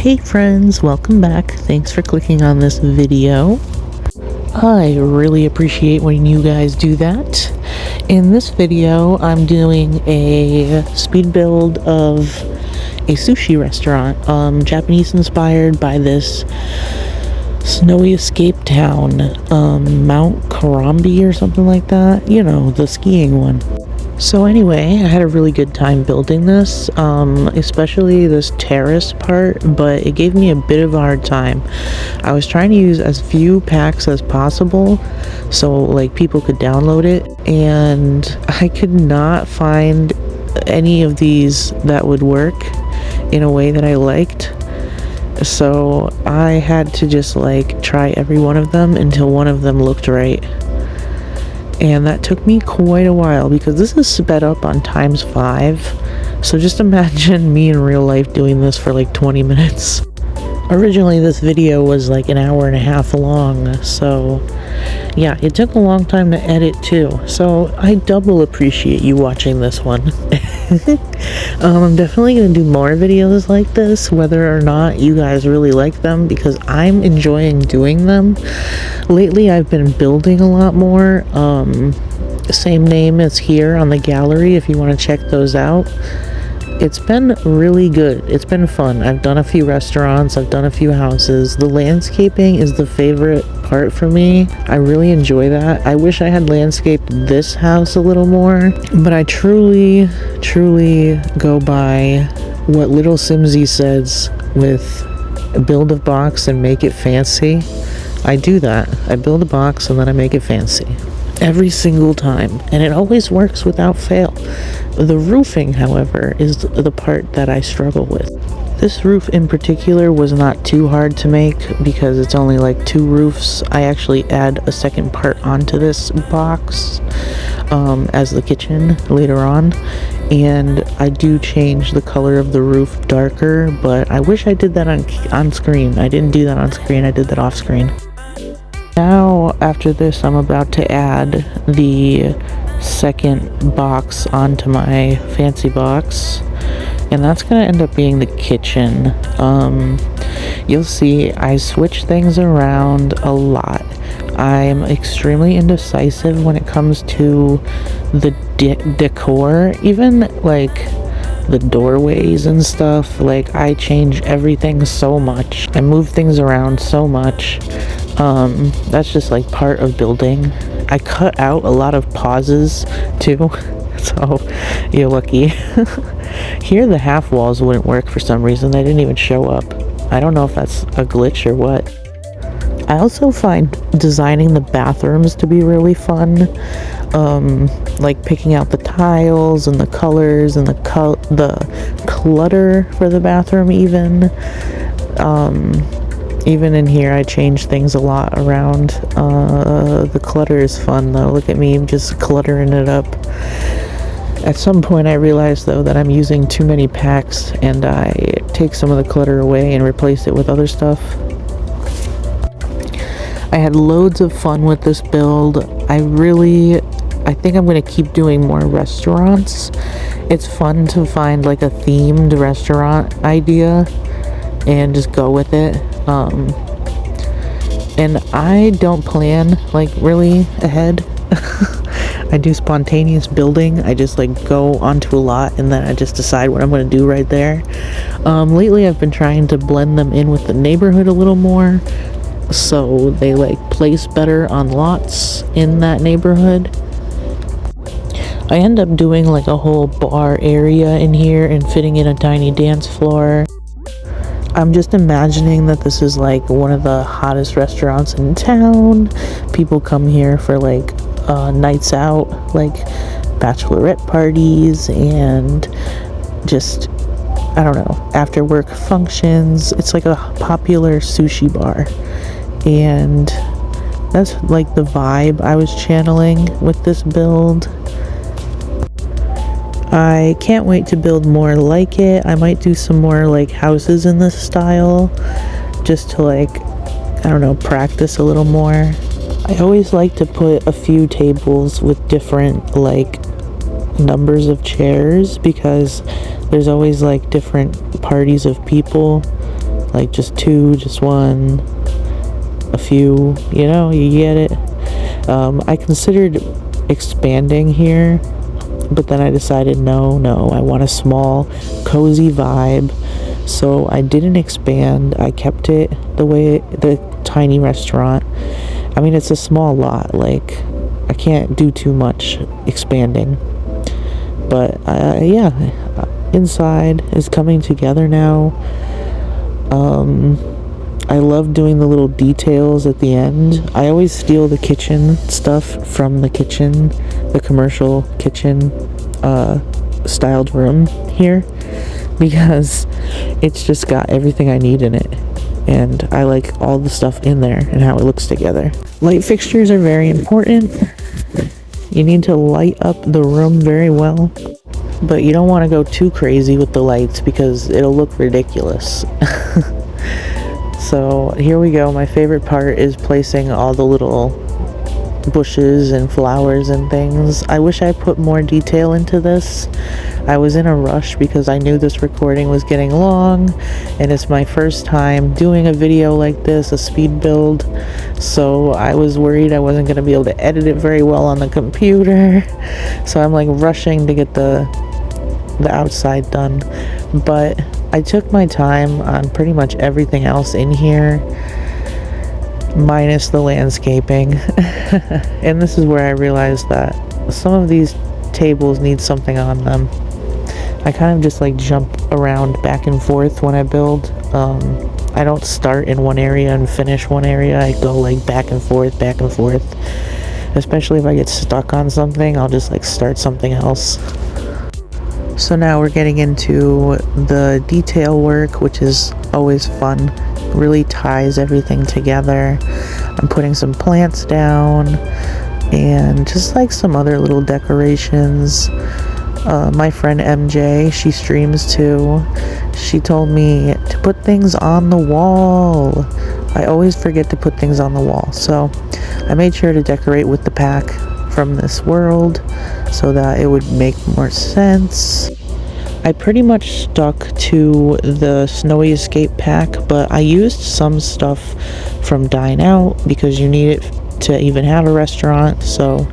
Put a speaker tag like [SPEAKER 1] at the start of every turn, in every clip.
[SPEAKER 1] Hey friends, welcome back. Thanks for clicking on this video. I really appreciate when you guys do that. In this video, I'm doing a speed build of a sushi restaurant, Japanese inspired by this snowy escape town, Mount Karambi or something like that. You know, the skiing one. So anyway, I had a really good time building this, especially this terrace part, but it gave me a bit of a hard time. I was trying to use as few packs as possible so like people could download it, and I could not find any of these that would work in a way that I liked. So I had to just like try every one of them until one of them looked right. And that took me quite a while because this is sped up on ×5. So just imagine me in real life doing this for like 20 minutes. Originally this video was like an hour and a half long, so yeah, it took a long time to edit too. So I double appreciate you watching this one. I'm definitely going to do more videos like this, whether or not you guys really like them, because I'm enjoying doing them. Lately I've been building a lot more. Same name as here on the gallery if you want to check those out. It's been really good. It's been fun. I've done a few restaurants, I've done a few houses. The landscaping is the favorite part for me. I really enjoy that. I wish I had landscaped this house a little more, but I truly go by what Little Simsy says with build a box and make it fancy. I do that. I build a box and then I make it fancy. Every single time, and it always works without fail. The roofing, however, is the part that I struggle with. This roof in particular was not too hard to make because it's only like 2 roofs. I actually add a second part onto this box as the kitchen later on, and I do change the color of the roof darker, but I wish I did that on screen. I didn't do that on screen, I did that off screen. Now, after this, I'm about to add the second box onto my fancy box, and that's going to end up being the kitchen. You'll see I switch things around a lot. I'm extremely indecisive when it comes to the decor, even like the doorways and stuff. Like, I change everything so much. I move things around so much. That's just like part of building. I cut out a lot of pauses too, so you're lucky. Here the half walls wouldn't work for some reason. They didn't even show up. I don't know if that's a glitch or what. I also find designing the bathrooms to be really fun. Like picking out the tiles and the colors and the clutter for the bathroom even. Even in here, I change things a lot around. The clutter is fun, though. Look at me, just cluttering it up. At some point, I realized, though, that I'm using too many packs, and I take some of the clutter away and replace it with other stuff. I had loads of fun with this build. I think I'm going to keep doing more restaurants. It's fun to find, like, a themed restaurant idea and just go with it. And I don't plan like really ahead. I do spontaneous building. I just like go onto a lot and then I just decide what I'm going to do right there. Lately I've been trying to blend them in with the neighborhood a little more, so they like place better on lots in that neighborhood. I end up doing like a whole bar area in here and fitting in a tiny dance floor. I'm just imagining that this is like one of the hottest restaurants in town. People come here for like nights out, like bachelorette parties and just, I don't know, after work functions. It's like a popular sushi bar, and that's like the vibe I was channeling with this build. I can't wait to build more like it. I might do some more like houses in this style just to like, I don't know, practice a little more. I always like to put a few tables with different like numbers of chairs because there's always like different parties of people like just two, just one, a few, you know, you get it. I considered expanding here, but then I decided no, I want a small, cozy vibe. So I didn't expand. I kept it the tiny restaurant. I mean, it's a small lot, like I can't do too much expanding. But yeah, inside is coming together now. I love doing the little details at the end. I always steal the kitchen stuff from the kitchen, the commercial kitchen styled room here, because it's just got everything I need in it, and I like all the stuff in there and how it looks together. Light fixtures are very important. You need to light up the room very well, but you don't want to go too crazy with the lights because it'll look ridiculous. So here we go. My favorite part is placing all the little bushes and flowers and things. I wish I put more detail into this. I was in a rush because I knew this recording was getting long, and it's my first time doing a video like this, a speed build, so I was worried I wasn't going to be able to edit it very well on the computer. So I'm like rushing to get the outside done, but I took my time on pretty much everything else in here, minus the landscaping. And this is where I realized that some of these tables need something on them. I kind of just like jump around back and forth when I build. I don't start in one area and finish one area. I go like back and forth, especially if I get stuck on something. I'll just like start something else. So now we're getting into the detail work, which is always fun. Really ties everything together. I'm putting some plants down and just like some other little decorations. My friend MJ, she streams too. She told me to put things on the wall. I always forget to put things on the wall, so I made sure to decorate with the pack from this world so that it would make more sense. I pretty much stuck to the Snowy Escape pack, but I used some stuff from Dine Out because you need it to even have a restaurant, so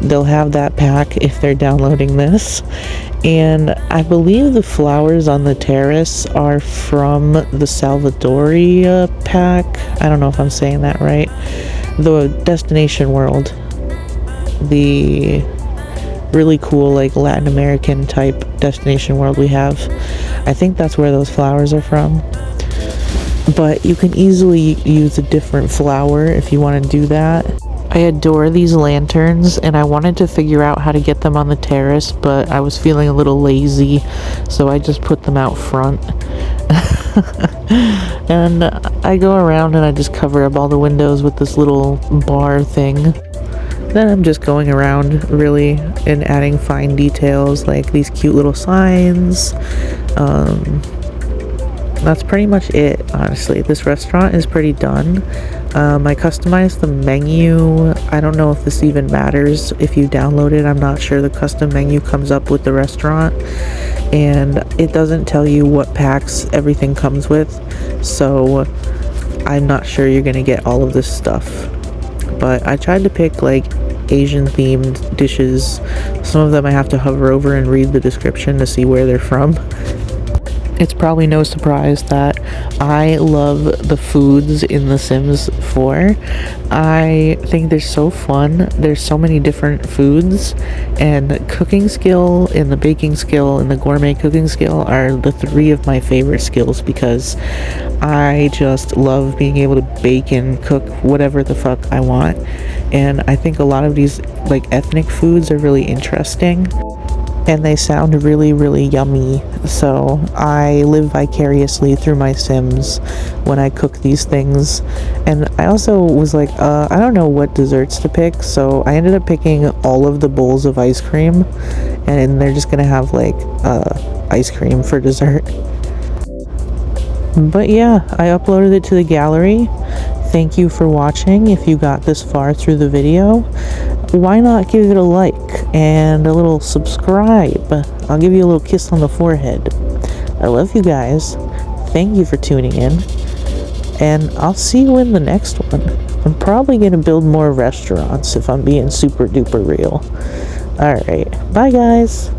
[SPEAKER 1] they'll have that pack if they're downloading this. And I believe the flowers on the terrace are from the Salvadoria pack. I don't know if I'm saying that right. The Destination World. The really cool like Latin American type Destination World we have. I think that's where those flowers are from. But you can easily use a different flower if you want to do that. I adore these lanterns, and I wanted to figure out how to get them on the terrace, but I was feeling a little lazy, so I just put them out front. And I go around and I just cover up all the windows with this little bar thing. Then I'm just going around really and adding fine details like these cute little signs. That's pretty much it, honestly. This restaurant is pretty done. I customized the menu. I don't know if this even matters if you download it. I'm not sure. The custom menu comes up with the restaurant, and it doesn't tell you what packs everything comes with, so I'm not sure you're gonna get all of this stuff. But I tried to pick like Asian themed dishes. Some of them I have to hover over and read the description to see where they're from. It's probably no surprise that I love the foods in The Sims 4. I think they're so fun. There's so many different foods, and cooking skill and the baking skill and the gourmet cooking skill are the three of my favorite skills, because I just love being able to bake and cook whatever the fuck I want. And I think a lot of these like ethnic foods are really interesting, and they sound really, really yummy. So I live vicariously through my Sims when I cook these things. And I also was like, I don't know what desserts to pick, so I ended up picking all of the bowls of ice cream, and they're just gonna have like ice cream for dessert. But yeah, I uploaded it to the gallery. Thank you for watching. If you got this far through the video, why not give it a like and a little subscribe? I'll give you a little kiss on the forehead. I love you guys. thank you for tuning in, and I'll see you in the next one. I'm probably going to build more restaurants if I'm being super duper real. Alright, bye guys!